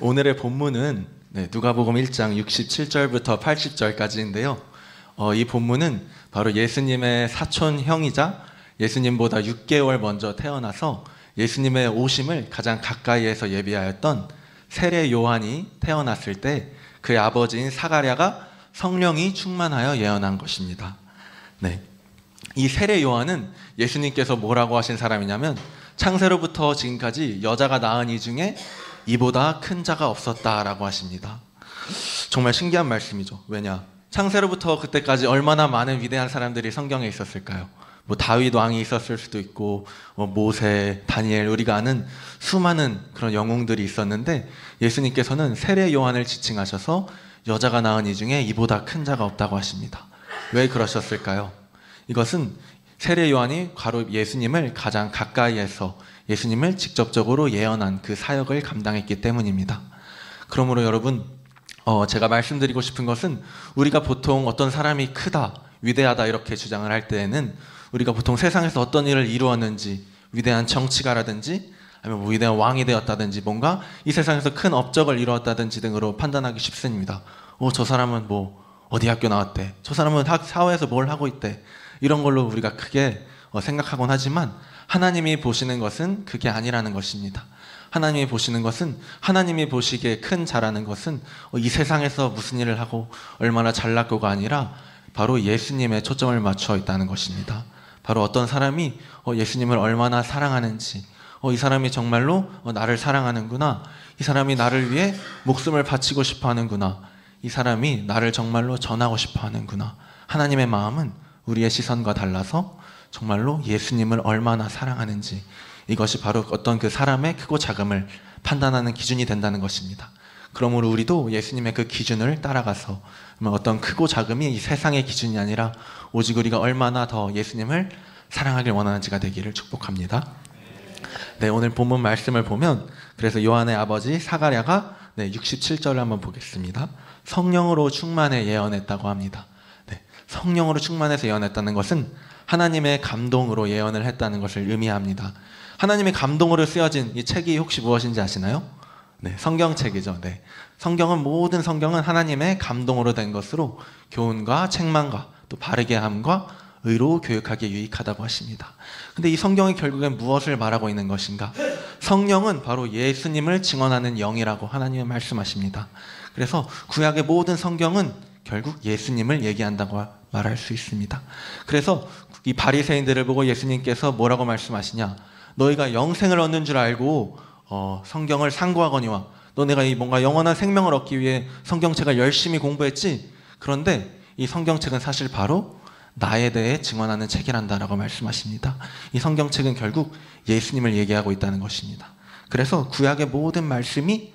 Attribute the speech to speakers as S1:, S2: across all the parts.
S1: 오늘의 본문은 누가복음 1장 67절부터 80절까지인데요. 이 본문은 바로 예수님의 사촌 형이자 예수님보다 6개월 먼저 태어나서 예수님의 오심을 가장 가까이에서 예비하였던 세례 요한이 태어났을 때 그의 아버지인 사가랴가 성령이 충만하여 예언한 것입니다. 이 세례 요한은 예수님께서 뭐라고 하신 사람이냐면 창세로부터 지금까지 여자가 낳은 이 중에 이보다 큰 자가 없었다라고 하십니다. 정말 신기한 말씀이죠. 왜냐? 창세로부터 그때까지 얼마나 많은 위대한 사람들이 성경에 있었을까요? 다윗 왕이 있었을 수도 있고 모세, 다니엘, 우리가 아는 수많은 그런 영웅들이 있었는데 예수님께서는 세례 요한을 지칭하셔서 여자가 낳은 이 중에 이보다 큰 자가 없다고 하십니다. 왜 그러셨을까요? 이것은 세례 요한이 바로 예수님을 가장 가까이에서 예수님을 직접적으로 예언한 그 사역을 감당했기 때문입니다. 그러므로 여러분, 제가 말씀드리고 싶은 것은 우리가 보통 어떤 사람이 크다, 위대하다 이렇게 주장을 할 때에는 우리가 보통 세상에서 어떤 일을 이루었는지, 위대한 정치가라든지 아니면 위대한 왕이 되었다든지 뭔가 이 세상에서 큰 업적을 이루었다든지 등으로 판단하기 쉽습니다. 저 사람은 어디 학교 나왔대, 저 사람은 사회에서 뭘 하고 있대, 이런 걸로 우리가 크게 생각하곤 하지만 하나님이 보시는 것은 그게 아니라는 것입니다. 하나님이 보시는 것은, 하나님이 보시기에 큰 자라는 것은 이 세상에서 무슨 일을 하고 얼마나 잘났고가 아니라 바로 예수님에 초점을 맞춰 있다는 것입니다. 바로 어떤 사람이 예수님을 얼마나 사랑하는지, 이 사람이 정말로 나를 사랑하는구나, 이 사람이 나를 위해 목숨을 바치고 싶어 하는구나, 이 사람이 나를 정말로 전하고 싶어 하는구나. 하나님의 마음은 우리의 시선과 달라서 정말로 예수님을 얼마나 사랑하는지, 이것이 바로 어떤 그 사람의 크고 작음을 판단하는 기준이 된다는 것입니다. 그러므로 우리도 예수님의 그 기준을 따라가서 어떤 크고 작음이 이 세상의 기준이 아니라 오직 우리가 얼마나 더 예수님을 사랑하길 원하는지가 되기를 축복합니다. 오늘 본문 말씀을 보면 그래서 요한의 아버지 사가랴가 67절을 한번 보겠습니다. 성령으로 충만해 예언했다고 합니다. 성령으로 충만해서 예언했다는 것은 하나님의 감동으로 예언을 했다는 것을 의미합니다. 하나님의 감동으로 쓰여진 이 책이 혹시 무엇인지 아시나요? 성경책이죠. 성경은, 모든 성경은 하나님의 감동으로 된 것으로 교훈과 책망과 또 바르게 함과 의로 교육하기에 유익하다고 하십니다. 근데 이 성경이 결국엔 무엇을 말하고 있는 것인가? 성령은 바로 예수님을 증언하는 영이라고 하나님은 말씀하십니다. 그래서 구약의 모든 성경은 결국 예수님을 얘기한다고 말할 수 있습니다. 그래서 이 바리새인들을 보고 예수님께서 뭐라고 말씀하시냐? 너희가 영생을 얻는 줄 알고 성경을 상고하거니와, 너네가 이 뭔가 영원한 생명을 얻기 위해 성경책을 열심히 공부했지? 그런데 이 성경책은 사실 바로 나에 대해 증언하는 책이란다라고 말씀하십니다. 이 성경책은 결국 예수님을 얘기하고 있다는 것입니다. 그래서 구약의 모든 말씀이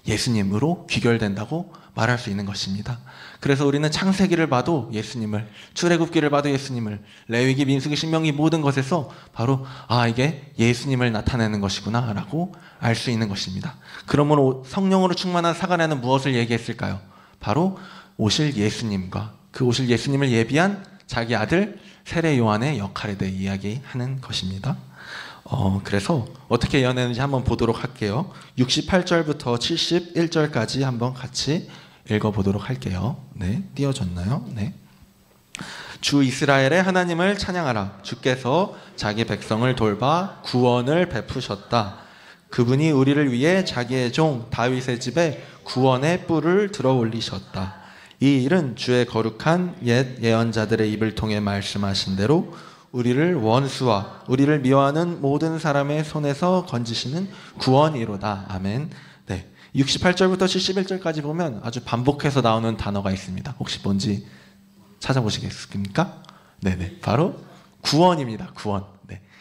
S1: 예수님으로 귀결된다고 말할 수 있는 것입니다. 그래서 우리는 창세기를 봐도 예수님을, 출애굽기를 봐도 예수님을, 레위기, 민수기, 신명기 모든 것에서 바로 이게 예수님을 나타내는 것이구나 라고 알 수 있는 것입니다. 그러므로 성령으로 충만한 사가랴는 무엇을 얘기했을까요? 바로 오실 예수님과 그 오실 예수님을 예비한 자기 아들 세례 요한의 역할에 대해 이야기하는 것입니다. 그래서 어떻게 예언했는지 한번 보도록 할게요. 68절부터 71절까지 한번 같이 읽어보도록 할게요. 띄워졌나요? 주 이스라엘의 하나님을 찬양하라. 주께서 자기 백성을 돌봐 구원을 베푸셨다. 그분이 우리를 위해 자기의 종 다윗의 집에 구원의 뿔을 들어 올리셨다. 이 일은 주의 거룩한 옛 예언자들의 입을 통해 말씀하신 대로 우리를 원수와 우리를 미워하는 모든 사람의 손에서 건지시는 구원이로다. 아멘. 68절부터 71절까지 보면 아주 반복해서 나오는 단어가 있습니다. 혹시 뭔지 찾아보시겠습니까? 바로 구원입니다. 구원.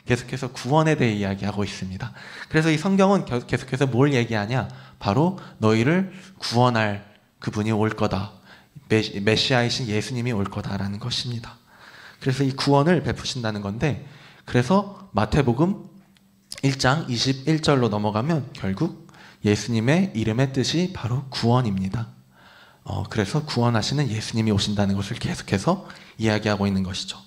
S1: 계속해서 구원에 대해 이야기하고 있습니다. 그래서 이 성경은 계속해서 뭘 얘기하냐? 바로 너희를 구원할 그분이 올 거다. 메시아이신 예수님이 올 거다라는 것입니다. 그래서 이 구원을 베푸신다는 건데, 그래서 마태복음 1장 21절로 넘어가면 결국 예수님의 이름의 뜻이 바로 구원입니다. 그래서 구원하시는 예수님이 오신다는 것을 계속해서 이야기하고 있는 것이죠.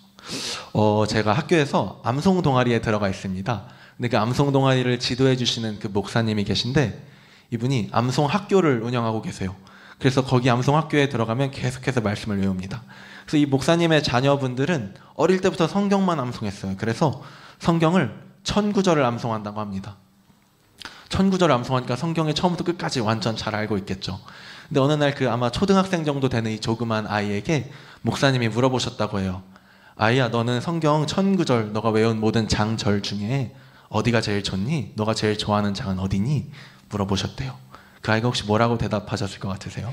S1: 제가 학교에서 암송 동아리에 들어가 있습니다. 근데 그 암송 동아리를 지도해 주시는 그 목사님이 계신데, 이분이 암송 학교를 운영하고 계세요. 그래서 거기 암송 학교에 들어가면 계속해서 말씀을 외웁니다. 그래서 이 목사님의 자녀분들은 어릴 때부터 성경만 암송했어요. 그래서 성경을 1000구절을 암송한다고 합니다. 1000구절을 암송하니까 성경의 처음부터 끝까지 완전 잘 알고 있겠죠. 근데 어느 날 그 아마 초등학생 정도 되는 이 조그만 아이에게 목사님이 물어보셨다고 해요. 아이야, 너는 성경 1000구절 너가 외운 모든 장절 중에 어디가 제일 좋니? 너가 제일 좋아하는 장은 어디니? 물어보셨대요. 그 아이가 혹시 뭐라고 대답하셨을 것 같으세요?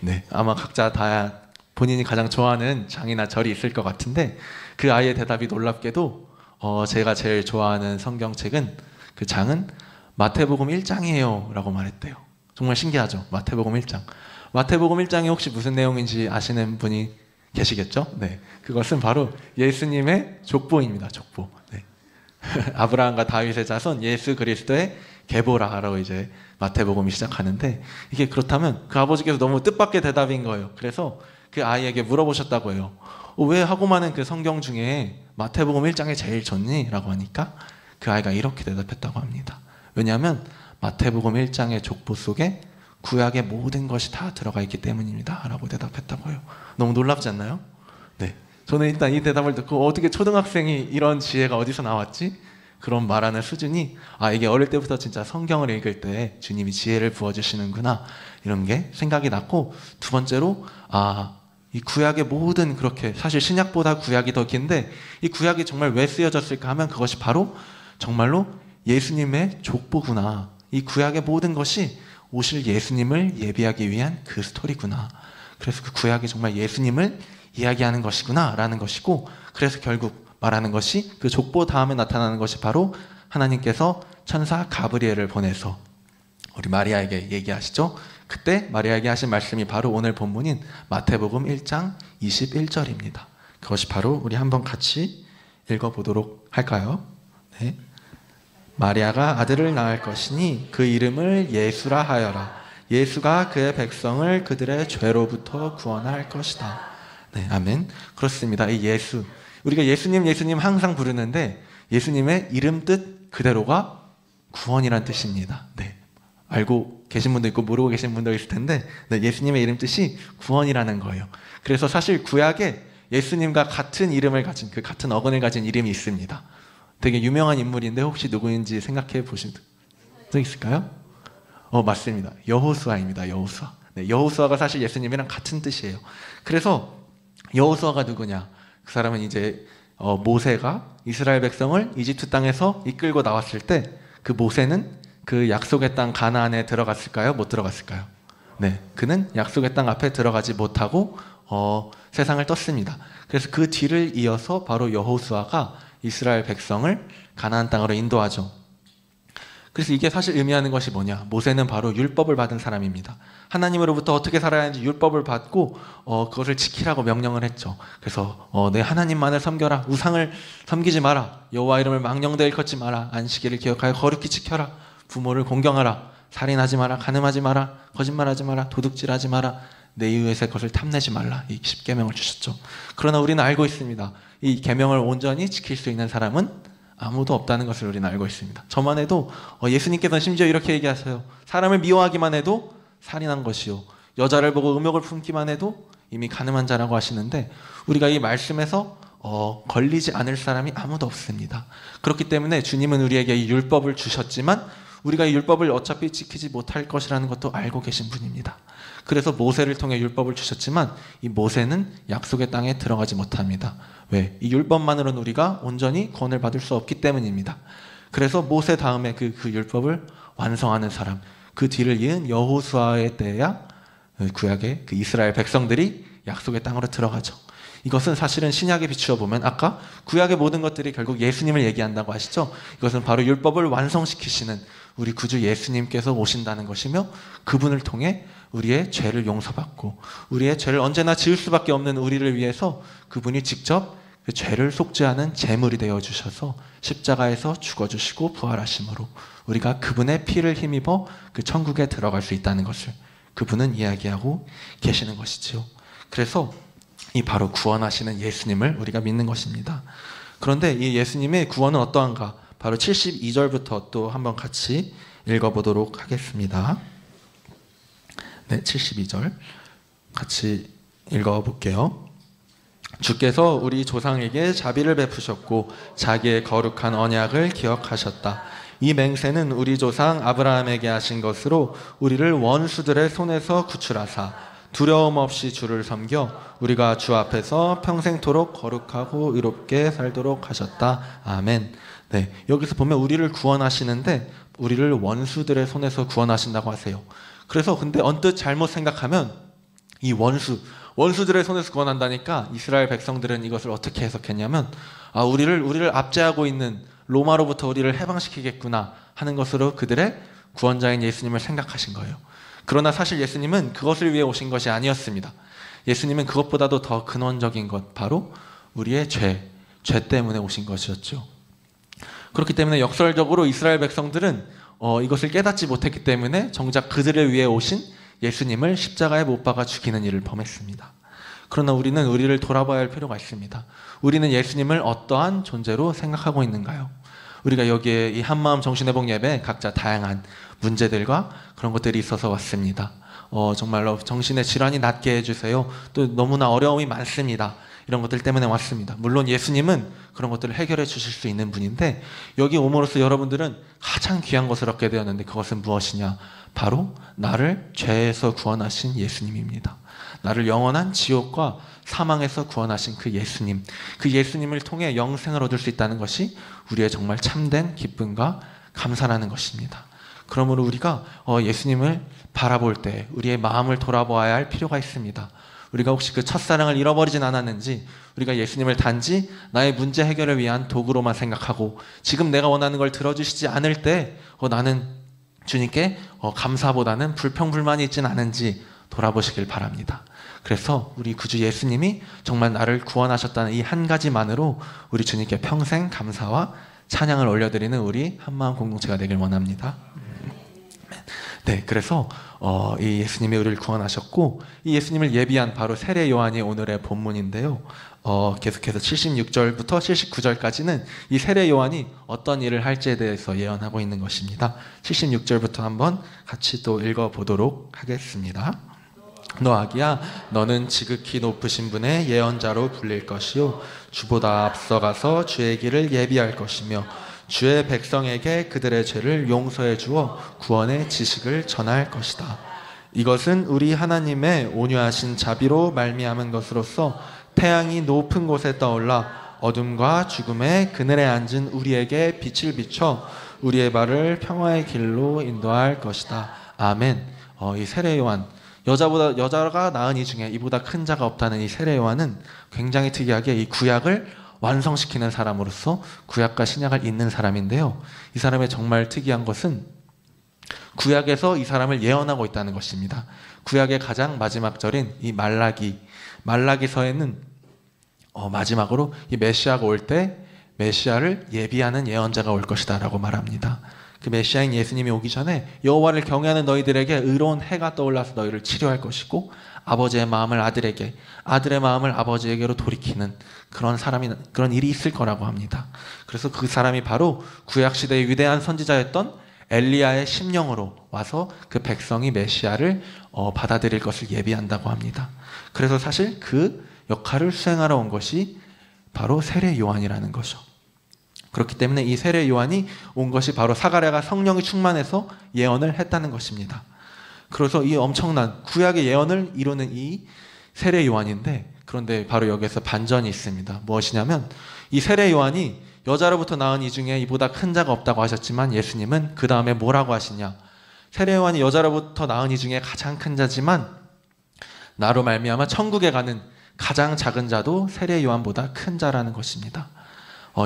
S1: 네, 아마 각자 다 본인이 가장 좋아하는 장이나 절이 있을 것 같은데 그 아이의 대답이 놀랍게도 제가 제일 좋아하는 성경책은 그 장은 마태복음 1장이에요 라고 말했대요. 정말 신기하죠? 마태복음 1장. 마태복음 1장이 혹시 무슨 내용인지 아시는 분이 계시겠죠? 네, 그것은 바로 예수님의 족보입니다. 족보. 네. 아브라함과 다윗의 자손 예수 그리스도의 계보라로 이제 마태복음이 시작하는데 이게 그렇다면 그 아버지께서 너무 뜻밖의 대답인 거예요. 그래서 그 아이에게 물어보셨다고 해요. 왜 하고 많은 그 성경 중에 마태복음 1장이 제일 좋니? 라고 하니까 그 아이가 이렇게 대답했다고 합니다. 왜냐하면 마태복음 1장의 족보 속에 구약의 모든 것이 다 들어가 있기 때문입니다 라고 대답했다고 해요. 너무 놀랍지 않나요? 네, 저는 일단 이 대답을 듣고 어떻게 초등학생이 이런 지혜가 어디서 나왔지? 그런 말하는 수준이 이게 어릴 때부터 진짜 성경을 읽을 때 주님이 지혜를 부어주시는구나 이런 게 생각이 났고, 두 번째로 이 구약의 모든, 그렇게 사실 신약보다 구약이 더 긴데 이 구약이 정말 왜 쓰여졌을까 하면 그것이 바로 정말로 예수님의 족보구나. 이 구약의 모든 것이 오실 예수님을 예비하기 위한 그 스토리구나. 그래서 그 구약이 정말 예수님을 이야기하는 것이구나 라는 것이고, 그래서 결국 말하는 것이 그 족보 다음에 나타나는 것이 바로 하나님께서 천사 가브리엘을 보내서 우리 마리아에게 얘기하시죠. 그때 마리아에게 하신 말씀이 바로 오늘 본문인 마태복음 1장 21절입니다. 그것이 바로 우리 한번 같이 읽어보도록 할까요? 네. 마리아가 아들을 낳을 것이니 그 이름을 예수라 하여라. 예수가 그의 백성을 그들의 죄로부터 구원할 것이다. 네, 아멘. 그렇습니다. 이 예수, 우리가 예수님 항상 부르는데 예수님의 이름 뜻 그대로가 구원이란 뜻입니다. 네, 알고 계신 분도 있고 모르고 계신 분도 있을 텐데 네, 예수님의 이름 뜻이 구원이라는 거예요. 그래서 사실 구약에 예수님과 같은 이름을 가진, 그 같은 어근을 가진 이름이 있습니다. 되게 유명한 인물인데 혹시 누구인지 생각해 보신 적 있을까요? 맞습니다. 여호수아입니다. 여호수아. 네, 여호수아가 사실 예수님이랑 같은 뜻이에요. 그래서 여호수아가 누구냐? 그 사람은 이제 모세가 이스라엘 백성을 이집트 땅에서 이끌고 나왔을 때 그 모세는 그 약속의 땅 가나안에 들어갔을까요? 못 들어갔을까요? 네, 그는 약속의 땅 앞에 들어가지 못하고 세상을 떴습니다. 그래서 그 뒤를 이어서 바로 여호수아가 이스라엘 백성을 가나안 땅으로 인도하죠. 그래서 이게 사실 의미하는 것이 뭐냐? 모세는 바로 율법을 받은 사람입니다. 하나님으로부터 어떻게 살아야 하는지 율법을 받고 그것을 지키라고 명령을 했죠. 그래서 내 하나님만을 섬겨라. 우상을 섬기지 마라. 여호와 이름을 망령되이 일컫지 마라. 안식일을 기억하여 거룩히 지켜라. 부모를 공경하라. 살인하지 마라. 간음하지 마라. 거짓말하지 마라. 도둑질하지 마라. 내 이웃의 것을 탐내지 말라. 이 10계명을 주셨죠. 그러나 우리는 알고 있습니다. 이 계명을 온전히 지킬 수 있는 사람은 아무도 없다는 것을 우리는 알고 있습니다. 저만 해도 예수님께서는 심지어 이렇게 얘기하세요. 사람을 미워하기만 해도 살인한 것이요, 여자를 보고 음욕을 품기만 해도 이미 간음한 자라고 하시는데 우리가 이 말씀에서 걸리지 않을 사람이 아무도 없습니다. 그렇기 때문에 주님은 우리에게 이 율법을 주셨지만 우리가 이 율법을 어차피 지키지 못할 것이라는 것도 알고 계신 분입니다. 그래서 모세를 통해 율법을 주셨지만 이 모세는 약속의 땅에 들어가지 못합니다. 왜? 이 율법만으로는 우리가 온전히 구원을 받을 수 없기 때문입니다. 그래서 모세 다음에 그 율법을 완성하는 사람, 그 뒤를 이은 여호수아의 때야 구약의 그 이스라엘 백성들이 약속의 땅으로 들어가죠. 이것은 사실은 신약에 비추어 보면 아까 구약의 모든 것들이 결국 예수님을 얘기한다고 하시죠. 이것은 바로 율법을 완성시키시는 우리 구주 예수님께서 오신다는 것이며, 그분을 통해 우리의 죄를 용서받고 우리의 죄를 언제나 지을 수밖에 없는 우리를 위해서 그분이 직접 그 죄를 속죄하는 제물이 되어주셔서 십자가에서 죽어주시고 부활하심으로 우리가 그분의 피를 힘입어 그 천국에 들어갈 수 있다는 것을 그분은 이야기하고 계시는 것이지요. 그래서 이 바로 구원하시는 예수님을 우리가 믿는 것입니다. 그런데 이 예수님의 구원은 어떠한가? 바로 72절부터 또 한번 같이 읽어보도록 하겠습니다. 네, 72절 같이 읽어볼게요. 주께서 우리 조상에게 자비를 베푸셨고 자기의 거룩한 언약을 기억하셨다. 이 맹세는 우리 조상 아브라함에게 하신 것으로 우리를 원수들의 손에서 구출하사 두려움 없이 주를 섬겨 우리가 주 앞에서 평생토록 거룩하고 의롭게 살도록 하셨다. 아멘. 네, 여기서 보면 우리를 구원하시는데 우리를 원수들의 손에서 구원하신다고 하세요. 그래서 근데 언뜻 잘못 생각하면 이 원수들의 손에서 구원한다니까 이스라엘 백성들은 이것을 어떻게 해석했냐면 우리를 압제하고 있는 로마로부터 우리를 해방시키겠구나 하는 것으로 그들의 구원자인 예수님을 생각하신 거예요. 그러나 사실 예수님은 그것을 위해 오신 것이 아니었습니다. 예수님은 그것보다도 더 근원적인 것, 바로 우리의 죄 때문에 오신 것이었죠. 그렇기 때문에 역설적으로 이스라엘 백성들은 이것을 깨닫지 못했기 때문에 정작 그들을 위해 오신 예수님을 십자가에 못 박아 죽이는 일을 범했습니다. 그러나 우리는 우리를 돌아봐야 할 필요가 있습니다. 우리는 예수님을 어떠한 존재로 생각하고 있는가요? 우리가 여기에 이 한마음 정신회복 예배 각자 다양한 문제들과 그런 것들이 있어서 왔습니다. 정말로 정신의 질환이 낫게 해주세요. 또 너무나 어려움이 많습니다. 이런 것들 때문에 왔습니다. 물론 예수님은 그런 것들을 해결해 주실 수 있는 분인데 여기 오므로써 여러분들은 가장 귀한 것을 얻게 되었는데 그것은 무엇이냐? 바로 나를 죄에서 구원하신 예수님입니다. 나를 영원한 지옥과 사망에서 구원하신 그 예수님, 그 예수님을 통해 영생을 얻을 수 있다는 것이 우리의 정말 참된 기쁨과 감사라는 것입니다. 그러므로 우리가 예수님을 바라볼 때 우리의 마음을 돌아보아야 할 필요가 있습니다. 우리가 혹시 그 첫사랑을 잃어버리진 않았는지, 우리가 예수님을 단지 나의 문제 해결을 위한 도구로만 생각하고 지금 내가 원하는 걸 들어주시지 않을 때 나는 주님께 감사보다는 불평불만이 있진 않은지 돌아보시길 바랍니다. 그래서 우리 구주 예수님이 정말 나를 구원하셨다는 이 한 가지만으로 우리 주님께 평생 감사와 찬양을 올려드리는 우리 한마음 공동체가 되길 원합니다. 네, 그래서 이 예수님이 우리를 구원하셨고 이 예수님을 예비한 바로 세례 요한이 오늘의 본문인데요. 계속해서 76절부터 79절까지는 이 세례 요한이 어떤 일을 할지에 대해서 예언하고 있는 것입니다. 76절부터 한번 같이 또 읽어보도록 하겠습니다. 너 아기야, 너는 지극히 높으신 분의 예언자로 불릴 것이요 주보다 앞서가서 주의 길을 예비할 것이며 주의 백성에게 그들의 죄를 용서해 주어 구원의 지식을 전할 것이다. 이것은 우리 하나님의 온유하신 자비로 말미암은 것으로서 태양이 높은 곳에 떠올라 어둠과 죽음의 그늘에 앉은 우리에게 빛을 비춰 우리의 발을 평화의 길로 인도할 것이다. 아멘. 이 세례 요한, 여자가 낳은 이 중에 이보다 큰 자가 없다는 이 세례 요한은 굉장히 특이하게 이 구약을 완성시키는 사람으로서 구약과 신약을 잇는 사람인데요. 이 사람의 정말 특이한 것은 구약에서 이 사람을 예언하고 있다는 것입니다. 구약의 가장 마지막 절인 이 말라기서에는 마지막으로 이 메시아가 올 때 메시아를 예비하는 예언자가 올 것이다 라고 말합니다. 그 메시아인 예수님이 오기 전에 여호와를 경외하는 너희들에게 의로운 해가 떠올라서 너희를 치료할 것이고 아버지의 마음을 아들에게, 아들의 마음을 아버지에게로 돌이키는 그런 일이 있을 거라고 합니다. 그래서 그 사람이 바로 구약시대의 위대한 선지자였던 엘리야의 심령으로 와서 그 백성이 메시아를 받아들일 것을 예비한다고 합니다. 그래서 사실 그 역할을 수행하러 온 것이 바로 세례 요한이라는 거죠. 그렇기 때문에 이 세례 요한이 온 것이 바로 사가랴가 성령이 충만해서 예언을 했다는 것입니다. 그래서 이 엄청난 구약의 예언을 이루는 이 세례 요한인데, 그런데 바로 여기에서 반전이 있습니다. 무엇이냐면 이 세례 요한이 여자로부터 낳은 이 중에 이보다 큰 자가 없다고 하셨지만 예수님은 그 다음에 뭐라고 하시냐? 세례 요한이 여자로부터 낳은 이 중에 가장 큰 자지만 나로 말미암아 천국에 가는 가장 작은 자도 세례 요한보다 큰 자라는 것입니다.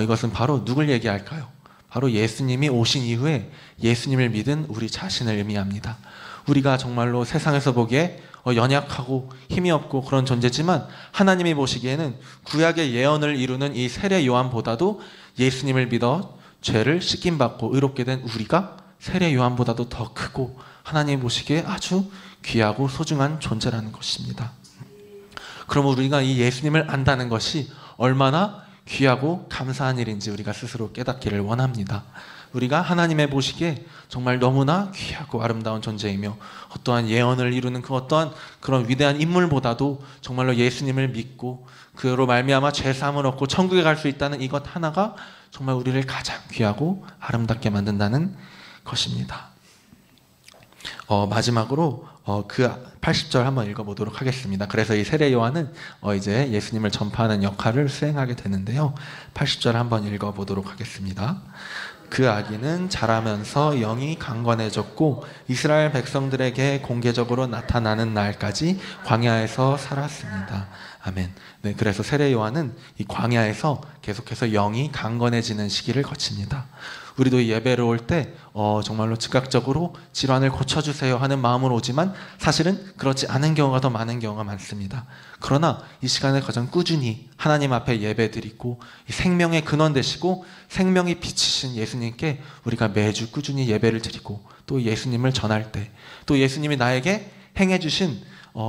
S1: 이것은 바로 누굴 얘기할까요? 바로 예수님이 오신 이후에 예수님을 믿은 우리 자신을 의미합니다. 우리가 정말로 세상에서 보기에 연약하고 힘이 없고 그런 존재지만 하나님이 보시기에는 구약의 예언을 이루는 이 세례 요한보다도 예수님을 믿어 죄를 씻김받고 의롭게 된 우리가 세례 요한보다도 더 크고 하나님 보시기에 아주 귀하고 소중한 존재라는 것입니다. 그럼 우리가 이 예수님을 안다는 것이 얼마나 귀하고 감사한 일인지 우리가 스스로 깨닫기를 원합니다. 우리가 하나님의 보시기에 정말 너무나 귀하고 아름다운 존재이며 어떠한 예언을 이루는 그 어떠한 그런 위대한 인물보다도 정말로 예수님을 믿고 그로 말미암아 죄사함을 얻고 천국에 갈 수 있다는 이것 하나가 정말 우리를 가장 귀하고 아름답게 만든다는 것입니다. 마지막으로 그 80절 한번 읽어보도록 하겠습니다. 그래서 이 세례 요한은 이제 예수님을 전파하는 역할을 수행하게 되는데요. 80절 한번 읽어보도록 하겠습니다. 그 아기는 자라면서 영이 강건해졌고 이스라엘 백성들에게 공개적으로 나타나는 날까지 광야에서 살았습니다. 아멘. 네, 그래서 세례 요한은 이 광야에서 계속해서 영이 강건해지는 시기를 거칩니다. 우리도 이 예배를 올 때 정말로 즉각적으로 질환을 고쳐주세요 하는 마음으로 오지만 사실은 그렇지 않은 경우가 더 많은 경우가 많습니다. 그러나 이 시간에 가장 꾸준히 하나님 앞에 예배 드리고 이 생명의 근원 되시고 생명이 빛이신 예수님께 우리가 매주 꾸준히 예배를 드리고 또 예수님을 전할 때 또 예수님이 나에게 행해주신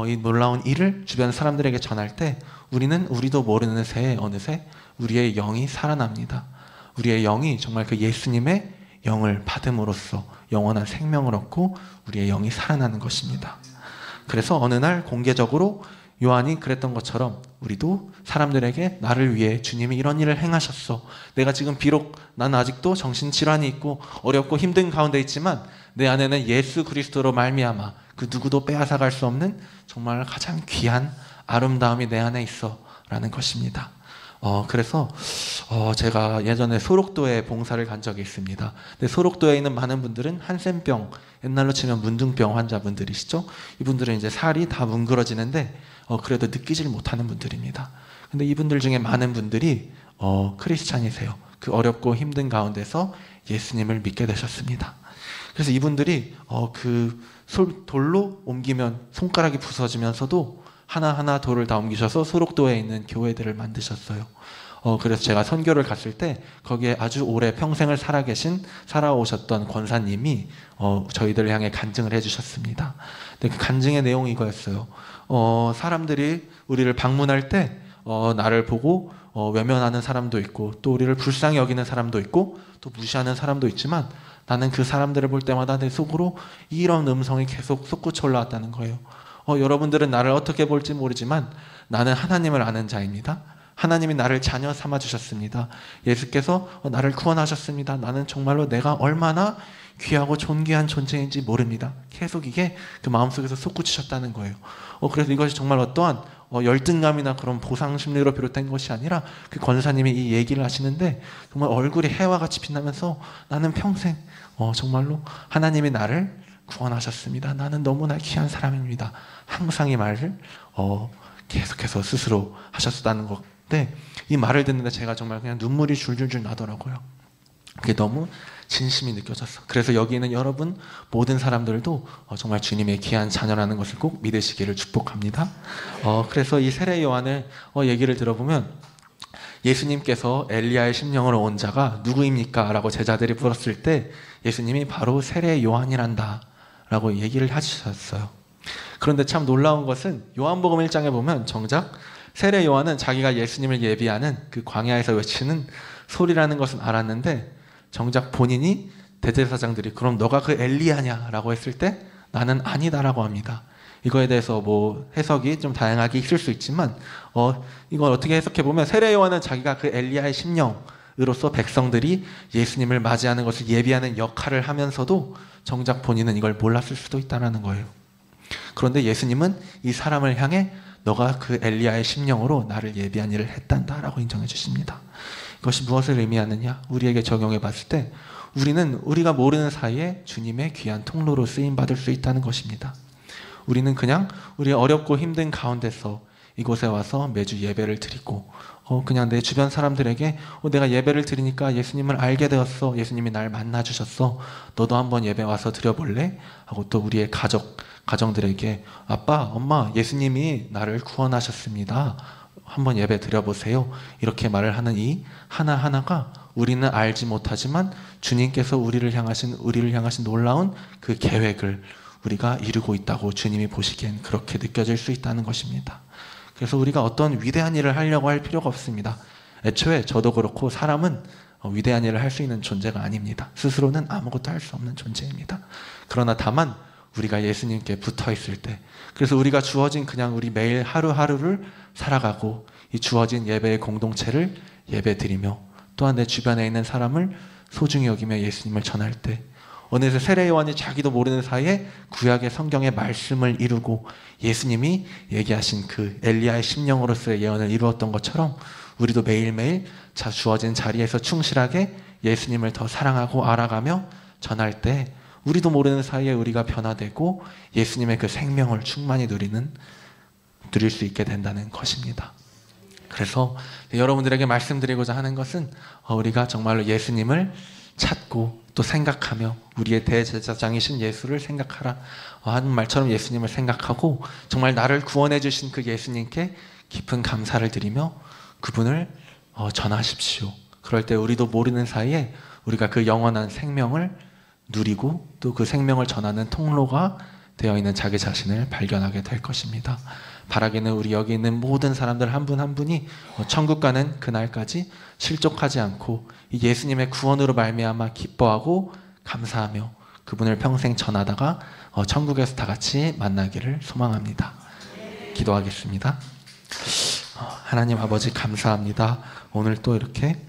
S1: 이 놀라운 일을 주변 사람들에게 전할 때 우리도 모르는 새에 어느새 우리의 영이 살아납니다. 우리의 영이 정말 그 예수님의 영을 받음으로써 영원한 생명을 얻고 우리의 영이 살아나는 것입니다. 그래서 어느 날 공개적으로 요한이 그랬던 것처럼 우리도 사람들에게 나를 위해 주님이 이런 일을 행하셨어. 내가 지금 비록 난 아직도 정신질환이 있고 어렵고 힘든 가운데 있지만 내 안에는 예수 그리스도로 말미암아 그 누구도 빼앗아갈 수 없는 정말 가장 귀한 아름다움이 내 안에 있어 라는 것입니다. 그래서 제가 예전에 소록도에 봉사를 간 적이 있습니다. 근데 소록도에 있는 많은 분들은 한센병, 옛날로 치면 문둥병 환자분들이시죠. 이분들은 이제 살이 다 뭉그러지는데 그래도 느끼질 못하는 분들입니다. 근데 이분들 중에 많은 분들이 크리스찬이세요. 그 어렵고 힘든 가운데서 예수님을 믿게 되셨습니다. 그래서 이분들이 그 돌로 옮기면 손가락이 부서지면서도 하나하나 돌을 다 옮기셔서 소록도에 있는 교회들을 만드셨어요. 그래서 제가 선교를 갔을 때 거기에 아주 오래 평생을 살아오셨던 권사님이 저희들을 향해 간증을 해주셨습니다. 근데 그 간증의 내용이 이거였어요. 사람들이 우리를 방문할 때 나를 보고 외면하는 사람도 있고 또 우리를 불쌍히 여기는 사람도 있고 또 무시하는 사람도 있지만 나는 그 사람들을 볼 때마다 내 속으로 이런 음성이 계속 솟구쳐 올라왔다는 거예요. 여러분들은 나를 어떻게 볼지 모르지만 나는 하나님을 아는 자입니다. 하나님이 나를 자녀 삼아 주셨습니다. 예수께서 나를 구원하셨습니다. 나는 정말로 내가 얼마나 귀하고 존귀한 존재인지 모릅니다. 계속 이게 그 마음속에서 솟구치셨다는 거예요. 그래서 이것이 정말 어떠한 열등감이나 그런 보상 심리로 비롯된 것이 아니라 그 권사님이 이 얘기를 하시는데 정말 얼굴이 해와 같이 빛나면서 나는 평생 정말로 하나님이 나를 구원하셨습니다. 나는 너무나 귀한 사람입니다. 항상 이 말을 계속해서 스스로 하셨다는 건데 이 말을 듣는데 제가 정말 그냥 눈물이 줄줄줄 나더라고요. 그게 너무 진심이 느껴졌어. 그래서 여기 있는 여러분 모든 사람들도 정말 주님의 귀한 자녀라는 것을 꼭 믿으시기를 축복합니다. 그래서 이 세례 요한의 얘기를 들어보면 예수님께서 엘리야의 심령으로 온 자가 누구입니까? 라고 제자들이 물었을 때 예수님이 바로 세례 요한이란다 라고 얘기를 하셨어요. 그런데 참 놀라운 것은 요한복음 1장에 보면 정작 세례 요한은 자기가 예수님을 예비하는 그 광야에서 외치는 소리라는 것은 알았는데 정작 본인이 대제사장들이 그럼 너가 그 엘리야냐? 라고 했을 때 나는 아니다라고 합니다. 이거에 대해서 뭐 해석이 좀 다양하게 있을 수 있지만 이걸 어떻게 해석해보면 세례 요한은 자기가 그 엘리야의 심령으로서 백성들이 예수님을 맞이하는 것을 예비하는 역할을 하면서도 정작 본인은 이걸 몰랐을 수도 있다는 거예요. 그런데 예수님은 이 사람을 향해 너가 그 엘리야의 심령으로 나를 예비한 일을 했단다라고 인정해 주십니다. 이것이 무엇을 의미하느냐? 우리에게 적용해 봤을 때 우리는 우리가 모르는 사이에 주님의 귀한 통로로 쓰임받을 수 있다는 것입니다. 우리는 그냥 우리의 어렵고 힘든 가운데서 이곳에 와서 매주 예배를 드리고 그냥 내 주변 사람들에게 내가 예배를 드리니까 예수님을 알게 되었어. 예수님이 날 만나주셨어. 너도 한번 예배 와서 드려볼래? 하고 또 우리의 가정들에게 아빠, 엄마, 예수님이 나를 구원하셨습니다. 한번 예배 드려보세요. 이렇게 말을 하는 이 하나하나가 우리는 알지 못하지만 주님께서 우리를 향하신 놀라운 그 계획을 우리가 이루고 있다고 주님이 보시기엔 그렇게 느껴질 수 있다는 것입니다. 그래서 우리가 어떤 위대한 일을 하려고 할 필요가 없습니다. 애초에 저도 그렇고 사람은 위대한 일을 할 수 있는 존재가 아닙니다. 스스로는 아무것도 할 수 없는 존재입니다. 그러나 다만 우리가 예수님께 붙어 있을 때, 그래서 우리가 주어진 그냥 우리 매일 하루하루를 살아가고 이 주어진 예배의 공동체를 예배드리며 또한 내 주변에 있는 사람을 소중히 여기며 예수님을 전할 때, 어느새 세례요한이 자기도 모르는 사이에 구약의 성경의 말씀을 이루고 예수님이 얘기하신 그 엘리야의 심령으로서의 예언을 이루었던 것처럼 우리도 매일매일 주어진 자리에서 충실하게 예수님을 더 사랑하고 알아가며 전할 때 우리도 모르는 사이에 우리가 변화되고 예수님의 그 생명을 충만히 누릴 수 있게 된다는 것입니다. 그래서 여러분들에게 말씀드리고자 하는 것은 우리가 정말로 예수님을 찾고 또 생각하며 우리의 대제사장이신 예수를 생각하라 하는 말처럼 예수님을 생각하고 정말 나를 구원해 주신 그 예수님께 깊은 감사를 드리며 그분을 전하십시오. 그럴 때 우리도 모르는 사이에 우리가 그 영원한 생명을 누리고 또 그 생명을 전하는 통로가 되어 있는 자기 자신을 발견하게 될 것입니다. 바라기는 우리 여기 있는 모든 사람들 한 분 한 분이 천국 가는 그날까지 실족하지 않고 이 예수님의 구원으로 말미암아 기뻐하고 감사하며 그분을 평생 전하다가 천국에서 다 같이 만나기를 소망합니다. 기도하겠습니다. 하나님 아버지 감사합니다. 오늘 또 이렇게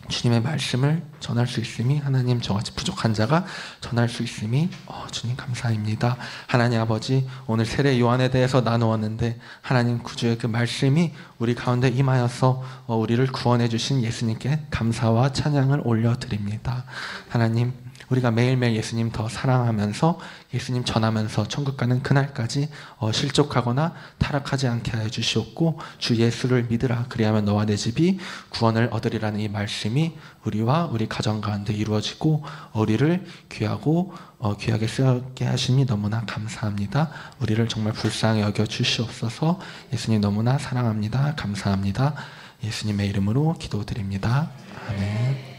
S1: 주님의 말씀을 전할 수 있음이, 하나님 저같이 부족한 자가 전할 수 있음이 주님 감사합니다. 하나님 아버지 오늘 세례 요한에 대해서 나누었는데 하나님 구주의 그 말씀이 우리 가운데 임하여서 우리를 구원해 주신 예수님께 감사와 찬양을 올려드립니다. 하나님 우리가 매일매일 예수님 더 사랑하면서 예수님 전하면서 천국 가는 그날까지 실족하거나 타락하지 않게 하여 주시옵고 주 예수를 믿으라 그리하면 너와 내 집이 구원을 얻으리라는 이 말씀이 우리와 우리 가정 가운데 이루어지고 우리를 귀하게 쓰게 하심이 너무나 감사합니다. 우리를 정말 불쌍히 여겨 주시옵소서. 예수님 너무나 사랑합니다. 감사합니다. 예수님의 이름으로 기도드립니다. 아멘.